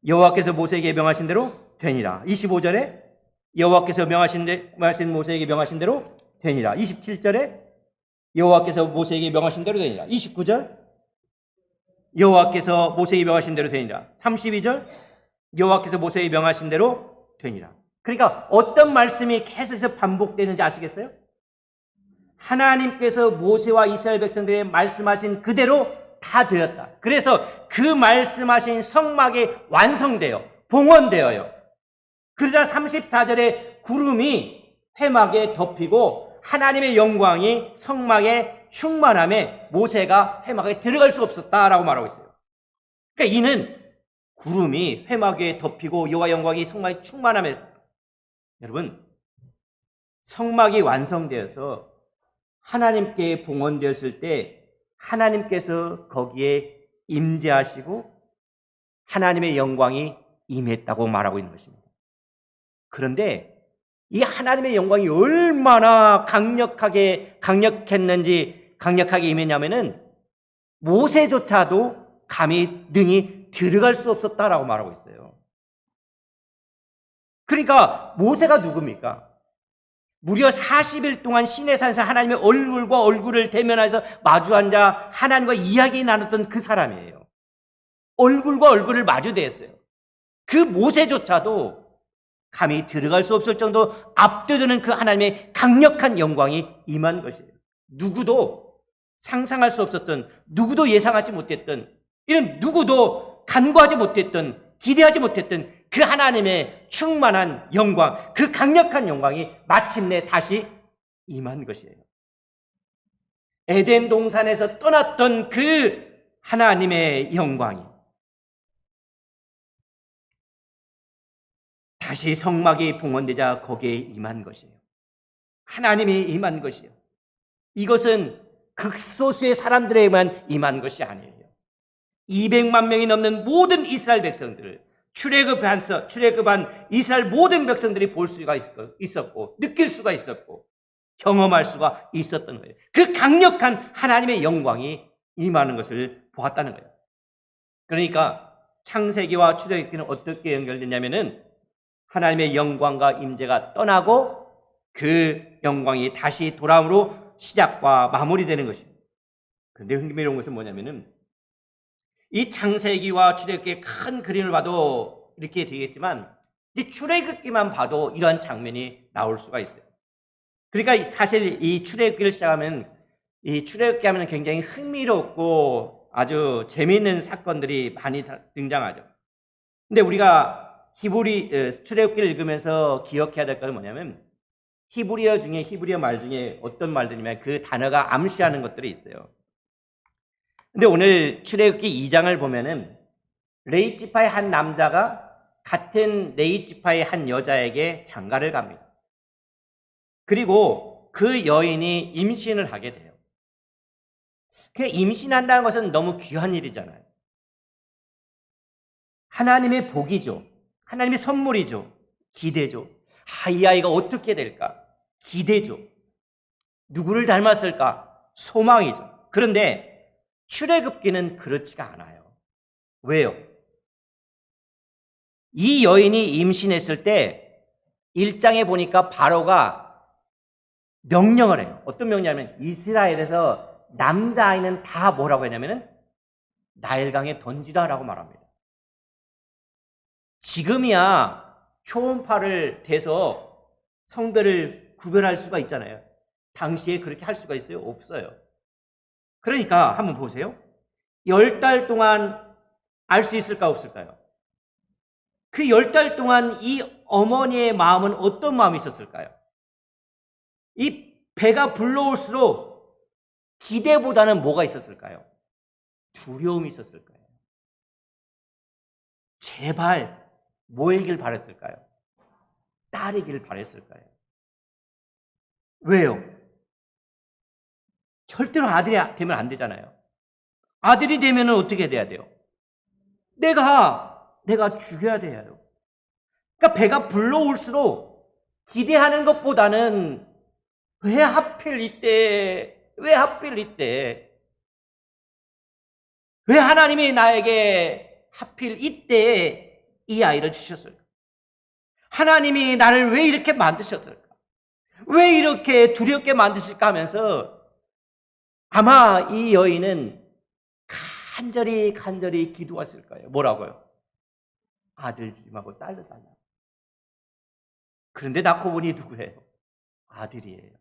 여호와께서 모세에게 명하신 대로 되니라. 25절에 여호와께서 명하신 모세에게 명하신 대로 되니라. 27절에 여호와께서 모세에게 명하신 대로 되니라. 29절 여호와께서 모세에게 명하신 대로 되니라. 32절 여호와께서 모세에게 명하신 대로 되니라. 그러니까 어떤 말씀이 계속해서 반복되는지 아시겠어요? 하나님께서 모세와 이스라엘 백성들에게 말씀하신 그대로 다 되었다. 그래서 그 말씀하신 성막이 완성되어 봉헌되어요. 그러자 34절에 구름이 회막에 덮이고 하나님의 영광이 성막에 충만함에 모세가 회막에 들어갈 수 없었다라고 말하고 있어요. 그러니까 이는 구름이 회막에 덮이고 여호와 영광이 성막에 충만함에, 여러분, 성막이 완성되어서 하나님께 봉헌되었을 때 하나님께서 거기에 임재하시고 하나님의 영광이 임했다고 말하고 있는 것입니다. 그런데 이 하나님의 영광이 얼마나 강력하게 임했냐면은 모세조차도 감히 능히 들어갈 수 없었다라고 말하고 있어요. 그러니까 모세가 누굽니까? 무려 40일 동안 시내산에서 하나님의 얼굴과 얼굴을 대면해서 마주 앉아 하나님과 이야기 나눴던 그 사람이에요. 얼굴과 얼굴을 마주대했어요. 그 모세조차도 감히 들어갈 수 없을 정도 압도되는 그 하나님의 강력한 영광이 임한 것이에요. 누구도 상상할 수 없었던, 누구도 예상하지 못했던, 이런 누구도 간구하지 못했던, 기대하지 못했던 그 하나님의 충만한 영광, 그 강력한 영광이 마침내 다시 임한 것이에요. 에덴 동산에서 떠났던 그 하나님의 영광이 다시 성막이 봉헌되자 거기에 임한 것이에요. 하나님이 임한 것이에요. 이것은 극소수의 사람들에게만 임한 것이 아니에요. 200만 명이 넘는 모든 이스라엘 백성들을 출애굽한 이스라엘 모든 백성들이 볼 수가 있었고 느낄 수가 있었고 경험할 수가 있었던 거예요. 그 강력한 하나님의 영광이 임하는 것을 보았다는 거예요. 그러니까 창세기와 출애굽기는 어떻게 연결되냐면은 하나님의 영광과 임재가 떠나고 그 영광이 다시 돌아옴으로 시작과 마무리되는 것입니다. 그런데 흥미로운 것은 뭐냐면은 이 창세기와 출애굽기의 큰 그림을 봐도 이렇게 되겠지만 이 출애굽기만 봐도 이러한 장면이 나올 수가 있어요. 그러니까 사실 이 출애굽기를 시작하면 이 출애굽기 하면 굉장히 흥미롭고 아주 재미있는 사건들이 많이 등장하죠. 근데 우리가 출애굽기를 읽으면서 기억해야 될 것은 뭐냐면 히브리어 말 중에 어떤 말들이면 그 단어가 암시하는 것들이 있어요. 근데 오늘 출애굽기 2장을 보면은 레위 지파의 한 남자가 같은 레위 지파의 한 여자에게 장가를 갑니다. 그리고 그 여인이 임신을 하게 돼요. 그 임신한다는 것은 너무 귀한 일이잖아요. 하나님의 복이죠. 하나님의 선물이죠. 기대죠. 이 아이가 어떻게 될까? 기대죠. 누구를 닮았을까? 소망이죠. 그런데 출애굽기는 그렇지가 않아요. 왜요? 이 여인이 임신했을 때 1장에 보니까 바로가 명령을 해요. 어떤 명령이냐면 이스라엘에서 남자아이는 다 뭐라고 했냐면은 나일강에 던지라라고 말합니다. 지금이야 초음파를 대서 성별을 구별할 수가 있잖아요. 당시에 그렇게 할 수가 있어요? 없어요. 그러니까 한번 보세요. 10달 동안 알 수 있을까 없을까요? 그 10달 동안 이 어머니의 마음은 어떤 마음이 있었을까요? 이 배가 불러올수록 기대보다는 뭐가 있었을까요? 두려움이 있었을 거예요. 제발 뭐이길 바랬을까요? 딸이길 바랬을까요? 왜요? 절대로 아들이 되면 안 되잖아요. 아들이 되면 어떻게 돼야 돼요? 내가 죽여야 돼요. 그러니까 배가 불러올수록 기대하는 것보다는 왜 하필 이때? 왜 하나님이 나에게 하필 이때 이 아이를 주셨을까? 하나님이 나를 왜 이렇게 만드셨을까? 왜 이렇게 두렵게 만드실까 하면서 아마 이 여인은 간절히 기도했을 거예요. 뭐라고요? 아들 주지 말고 딸로 달라. 그런데 낳고 보니 누구예요? 아들이에요.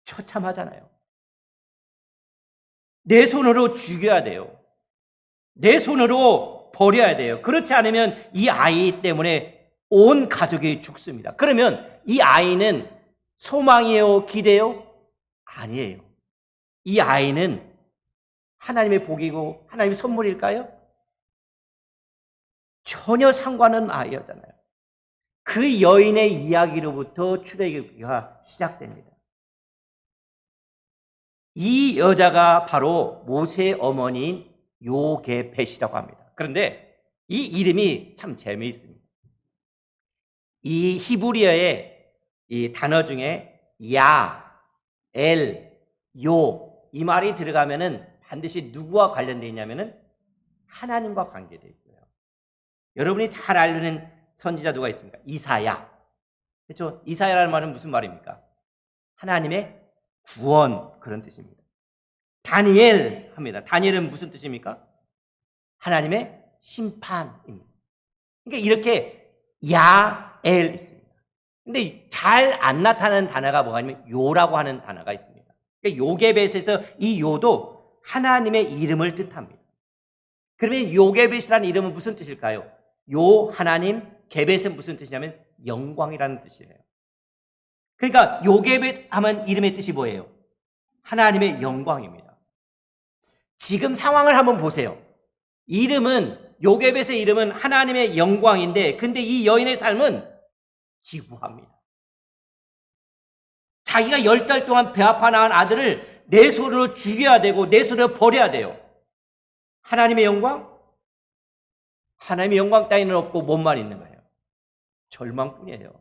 처참하잖아요. 내 손으로 죽여야 돼요. 내 손으로 버려야 돼요. 그렇지 않으면 이 아이 때문에 온 가족이 죽습니다. 그러면 이 아이는 소망이에요? 기대요? 아니에요. 이 아이는 하나님의 복이고 하나님의 선물일까요? 전혀 상관은 아니었잖아요. 그 여인의 이야기로부터 출애굽기가 시작됩니다. 이 여자가 바로 모세의 어머니인 요게벳이라고 합니다. 그런데 이 이름이 참 재미있습니다. 이 히브리어의 이 단어 중에 야, 엘, 요 이 말이 들어가면은 반드시 누구와 관련되어 있냐면은 하나님과 관계되어 있어요. 여러분이 잘 알는 선지자 누가 있습니까? 이사야. 그렇죠? 이사야라는 말은 무슨 말입니까? 하나님의 구원 그런 뜻입니다. 다니엘 합니다. 다니엘은 무슨 뜻입니까? 하나님의 심판입니다. 그러니까 이렇게 야엘 있습니다. 근데 잘 안 나타나는 단어가 뭐가 아니면 요라고 하는 단어가 있습니다. 그러니까 요게벳에서 이 요도 하나님의 이름을 뜻합니다. 그러면 요게벳이라는 이름은 무슨 뜻일까요? 요 하나님, 게벳은 무슨 뜻이냐면 영광이라는 뜻이에요. 그러니까 요게벳 하면 이름의 뜻이 뭐예요? 하나님의 영광입니다. 지금 상황을 한번 보세요. 요게벳의 이름은 하나님의 영광인데 근데 이 여인의 삶은 기구합니다. 자기가 10달 동안 배 아파 낳은 아들을 내 손으로 죽여야 되고 내 손으로 버려야 돼요. 하나님의 영광? 하나님의 영광 따위는 없고 뭔만 있는 거예요? 절망뿐이에요.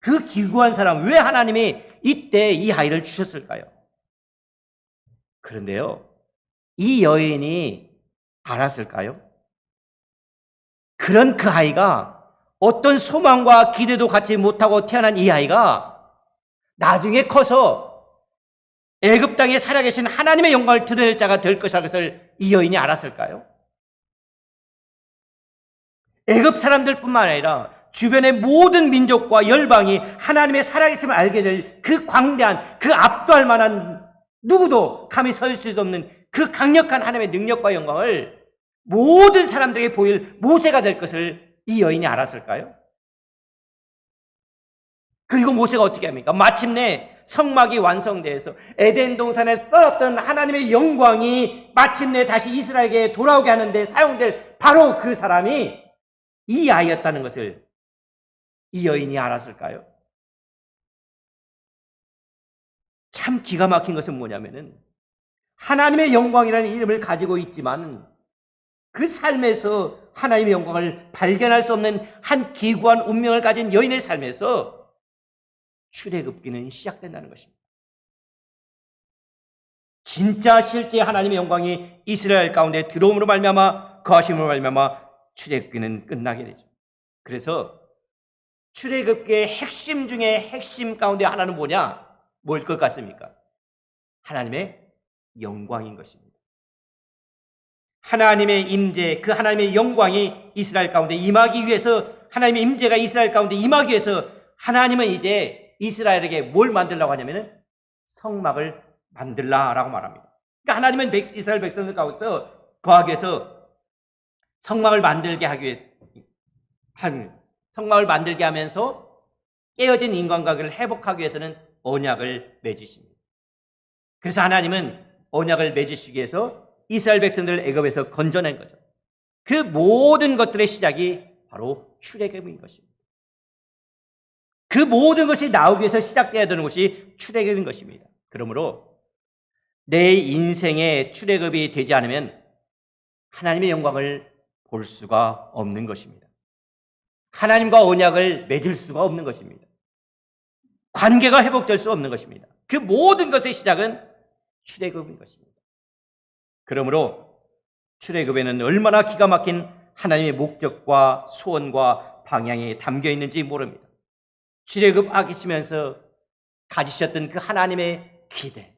그 기구한 사람 왜 하나님이 이때 이 아이를 주셨을까요? 그런데요, 이 여인이 알았을까요? 그런 그 아이가 어떤 소망과 기대도 갖지 못하고 태어난 이 아이가 나중에 커서 애굽 땅에 살아계신 하나님의 영광을 드러낼 자가 될 것이라는 것을 이 여인이 알았을까요? 애굽 사람들뿐만 아니라 주변의 모든 민족과 열방이 하나님의 살아계심을 알게 될 그 광대한, 그 압도할 만한 누구도 감히 설 수 없는 그 강력한 하나님의 능력과 영광을 모든 사람들에게 보일 모세가 될 것을 이 여인이 알았을까요? 그리고 모세가 어떻게 합니까? 마침내 성막이 완성돼서 에덴 동산에 떠났던 하나님의 영광이 마침내 다시 이스라엘에게 돌아오게 하는데 사용될 바로 그 사람이 이 아이였다는 것을 이 여인이 알았을까요? 참 기가 막힌 것은 뭐냐면은 하나님의 영광이라는 이름을 가지고 있지만 그 삶에서 하나님의 영광을 발견할 수 없는 한 기구한 운명을 가진 여인의 삶에서 출애굽기는 시작된다는 것입니다. 진짜 실제 하나님의 영광이 이스라엘 가운데 들어옴으로 말미암아 거하심으로 말미암아 출애굽기는 끝나게 되죠. 그래서 출애굽기의 핵심 중에 핵심 가운데 하나는 뭐냐? 뭘 것 같습니까? 하나님의 영광인 것입니다. 하나님의 임재, 그 하나님의 영광이 이스라엘 가운데 임하기 위해서, 하나님의 임재가 이스라엘 가운데 임하기 위해서 하나님은 이제 이스라엘에게 뭘 만들려고 하냐면은 성막을 만들라라고 말합니다. 그러니까 하나님은 이스라엘 백성들 가운데 거하기 위해서 성막을 만들게 성막을 만들게 하면서 깨어진 인간관계를 회복하기 위해서는 언약을 맺으십니다. 그래서 하나님은 언약을 맺으시기 위해서 이스라엘 백성들을 애굽에서 건져낸 거죠. 그 모든 것들의 시작이 바로 출애굽인 것입니다. 그 모든 것이 나오기 위해서 시작되어야 되는 것이 출애굽인 것입니다. 그러므로 내 인생에 출애굽이 되지 않으면 하나님의 영광을 볼 수가 없는 것입니다. 하나님과 언약을 맺을 수가 없는 것입니다. 관계가 회복될 수 없는 것입니다. 그 모든 것의 시작은 출애굽인 것입니다. 그러므로 출애굽에는 얼마나 기가 막힌 하나님의 목적과 소원과 방향이 담겨 있는지 모릅니다. 출애굽하시면서 가지셨던 그 하나님의 기대,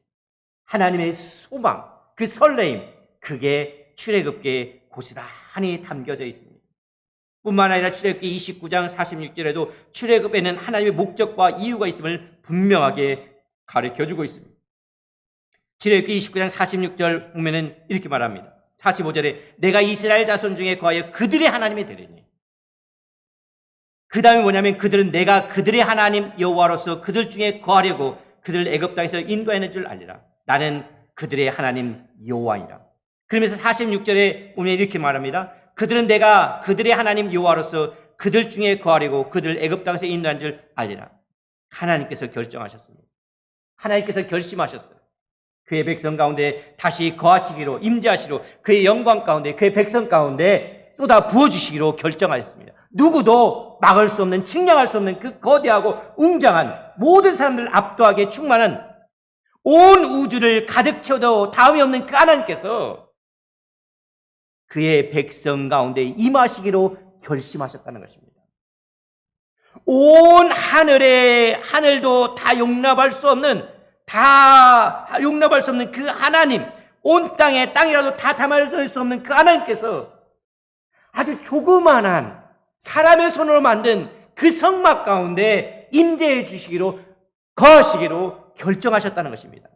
하나님의 소망, 그 설레임, 그게 출애굽기에 고스란히 담겨져 있습니다. 뿐만 아니라 출애굽기 29장 46절에도 출애굽에는 하나님의 목적과 이유가 있음을 분명하게 가르쳐주고 있습니다. 출애굽기 29장 46절 보면은 이렇게 말합니다. 45절에 내가 이스라엘 자손 중에 거하여 그들의 하나님이 되리니, 그 다음에 뭐냐면 그들은 내가 그들의 하나님 여호와로서 그들 중에 거하려고 그들을 애굽 땅에서 인도하는 줄 알리라. 나는 그들의 하나님 여호와이라. 그러면서 46절에 보면 이렇게 말합니다. 그들은 내가 그들의 하나님 여호와로서 그들 중에 거하려고 그들을 애굽 땅에서 인도하는 줄 알리라. 하나님께서 결정하셨습니다. 하나님께서 결심하셨어요. 그의 백성 가운데 다시 거하시기로, 임재하시기로, 그의 영광 가운데, 그의 백성 가운데 쏟아 부어주시기로 결정하셨습니다. 누구도 막을 수 없는, 측량할 수 없는 그 거대하고 웅장한, 모든 사람들을 압도하게 충만한 온 우주를 가득 채워도 다음이 없는 그 하나님께서 그의 백성 가운데 임하시기로 결심하셨다는 것입니다. 온 하늘도 다 용납할 수 없는 그 하나님, 온 땅이라도 다 담을 수 없는 그 하나님께서 아주 조그만한 사람의 손으로 만든 그 성막 가운데 임재해 주시기로, 거하시기로 결정하셨다는 것입니다.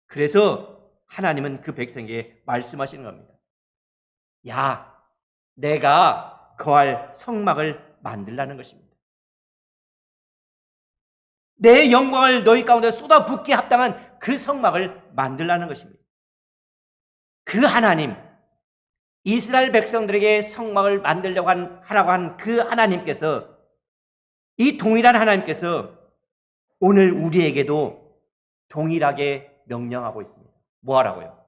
그래서 하나님은 그 백성에게 말씀하시는 겁니다. 야, 내가 거할 성막을 만들라는 것입니다. 내 영광을 너희 가운데 쏟아붓기에 합당한 그 성막을 만들라는 것입니다. 그 하나님, 이스라엘 백성들에게 성막을 만들려고 하라고 한 그 하나님께서, 이 동일한 하나님께서 오늘 우리에게도 동일하게 명령하고 있습니다. 뭐 하라고요?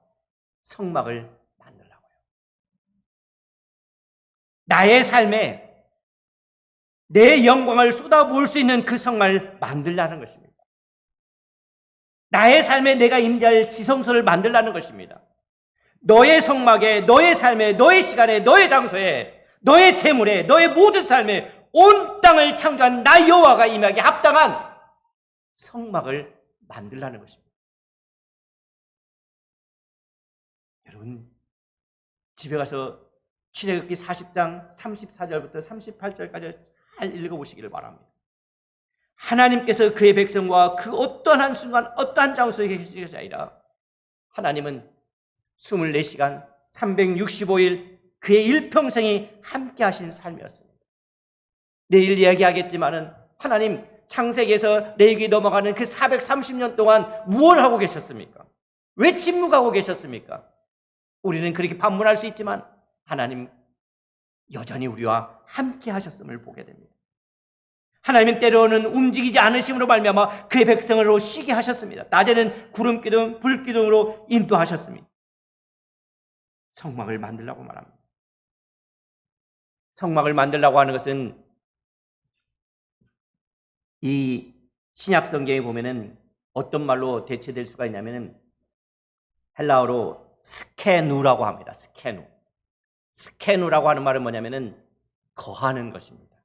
성막을 만들라고요. 나의 삶에 내 영광을 쏟아부을 수 있는 그 성막을 만들라는 것입니다. 나의 삶에 내가 임재할 지성소를 만들라는 것입니다. 너의 성막에, 너의 삶에, 너의 시간에, 너의 장소에, 너의 재물에, 너의 모든 삶에 온 땅을 창조한 나 여호와가 임하기에 합당한 성막을 만들라는 것입니다. 여러분, 집에 가서 출애굽기 40장 34절부터 38절까지 잘 읽어보시기를 바랍니다. 하나님께서 그의 백성과 그 어떠한 한순간 어떠한 장소에 계신 것이 아니라 하나님은 24시간 365일 그의 일평생이 함께 하신 삶이었습니다. 내일 이야기하겠지만은 하나님 창세기에서 레위기 넘어가는 그 430년 동안 무엇을 하고 계셨습니까? 왜 침묵하고 계셨습니까? 우리는 그렇게 반문할 수 있지만 하나님 여전히 우리와 함께 하셨음을 보게 됩니다. 하나님은 때로는 움직이지 않으심으로 말미암아 그의 백성으로 쉬게 하셨습니다. 낮에는 구름기둥, 불기둥으로 인도하셨습니다. 성막을 만들라고 말합니다. 성막을 만들라고 하는 것은 이 신약 성경에 보면은 어떤 말로 대체될 수가 있냐면은 헬라어로 스케누라고 합니다. 스케누. 스케누라고 하는 말은 뭐냐면은 거하는 것입니다.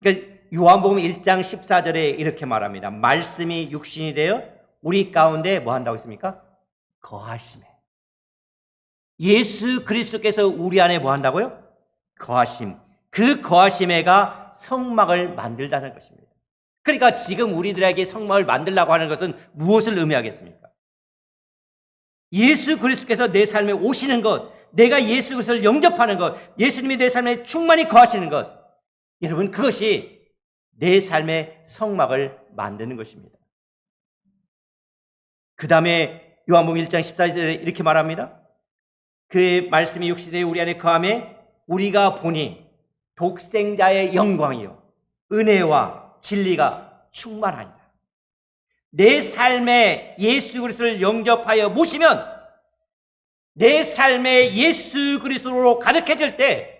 그러니까 요한복음 1장 14절에 이렇게 말합니다. 말씀이 육신이 되어 우리 가운데 뭐 한다고 했습니까? 거하심에. 예수 그리스도께서 우리 안에 뭐 한다고요? 거하심. 그 거하심에가 성막을 만들다는 것입니다. 그러니까 지금 우리들에게 성막을 만들라고 하는 것은 무엇을 의미하겠습니까? 예수 그리스도께서 내 삶에 오시는 것, 내가 예수 그리스도를 영접하는 것, 예수님이 내 삶에 충만히 거하시는 것, 여러분 그것이 내 삶의 성막을 만드는 것입니다. 그 다음에 요한복음 1장 14절에 이렇게 말합니다. 그 말씀이 육신에 우리 안에 거하매 우리가 보니 독생자의 영광이요 은혜와 진리가 충만하니라. 내 삶에 예수 그리스도를 영접하여 모시면 내 삶에 예수 그리스도로 가득해질 때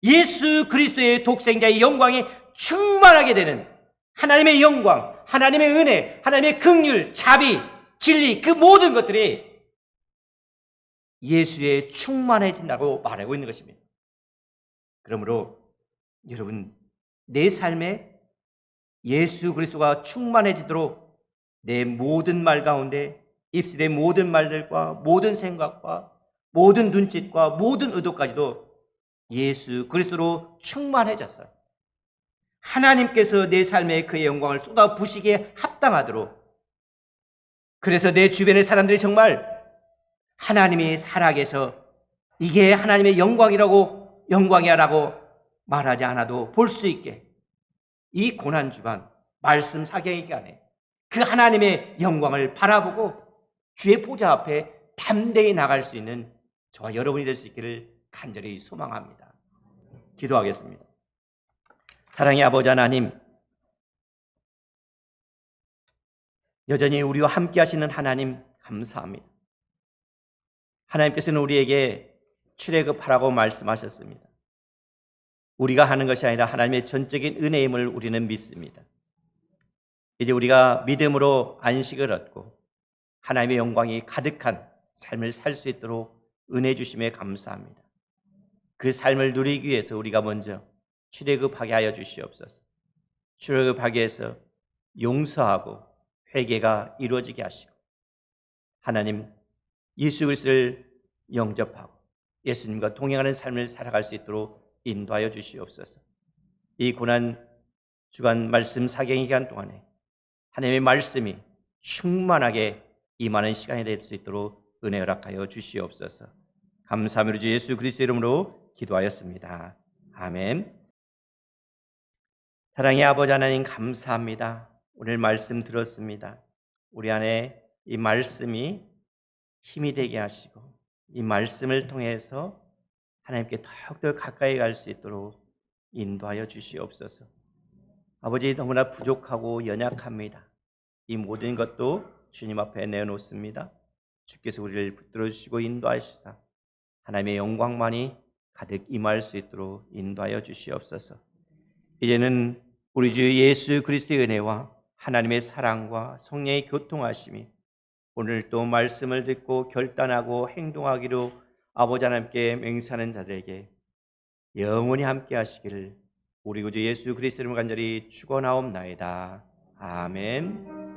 예수 그리스도의 독생자의 영광이 충만하게 되는 하나님의 영광, 하나님의 은혜, 하나님의 긍휼, 자비, 진리 그 모든 것들이 예수에 충만해진다고 말하고 있는 것입니다. 그러므로 여러분 내 삶에 예수 그리스도가 충만해지도록 내 모든 말 가운데 입술의 모든 말들과 모든 생각과 모든 눈짓과 모든 의도까지도 예수 그리스도로 충만해졌어요. 하나님께서 내 삶에 그의 영광을 쏟아부시기에 합당하도록, 그래서 내 주변의 사람들이 정말 하나님이 살아계서 이게 하나님의 영광이야라고 말하지 않아도 볼 수 있게 이 고난주간 말씀 사경의 기간에 그 하나님의 영광을 바라보고 주의 보좌 앞에 담대히 나갈 수 있는 저와 여러분이 될 수 있기를 간절히 소망합니다. 기도하겠습니다. 사랑의 아버지 하나님, 여전히 우리와 함께 하시는 하나님 감사합니다. 하나님께서는 우리에게 출애굽하라고 말씀하셨습니다. 우리가 하는 것이 아니라 하나님의 전적인 은혜임을 우리는 믿습니다. 이제 우리가 믿음으로 안식을 얻고 하나님의 영광이 가득한 삶을 살 수 있도록 은혜 주심에 감사합니다. 그 삶을 누리기 위해서 우리가 먼저 출애굽하게 하여 주시옵소서. 출애굽하게 해서 용서하고 회개가 이루어지게 하시고 하나님 예수 그리스도를 영접하고 예수님과 동행하는 삶을 살아갈 수 있도록 인도하여 주시옵소서. 이 고난 주간 말씀 사경의 기간 동안에 하나님의 말씀이 충만하게 임하는 시간이 될 수 있도록 은혜 허락하여 주시옵소서. 감사하며 주 예수 그리스도 이름으로 기도하였습니다. 아멘. 사랑의 아버지 하나님 감사합니다. 오늘 말씀 들었습니다. 우리 안에 이 말씀이 힘이 되게 하시고 이 말씀을 통해서 하나님께 더욱더 가까이 갈 수 있도록 인도하여 주시옵소서. 아버지 너무나 부족하고 연약합니다. 이 모든 것도 주님 앞에 내어놓습니다. 주께서 우리를 붙들어 주시고 인도하시사 하나님의 영광만이 가득 임할 수 있도록 인도하여 주시옵소서. 이제는 우리 주 예수 그리스도의 은혜와 하나님의 사랑과 성령의 교통하심이 오늘 또 말씀을 듣고 결단하고 행동하기로 아버지 하나님께 맹세하는 자들에게 영원히 함께 하시기를 우리 구주 예수 그리스도 이름으로 간절히 축원하옵나이다. 아멘.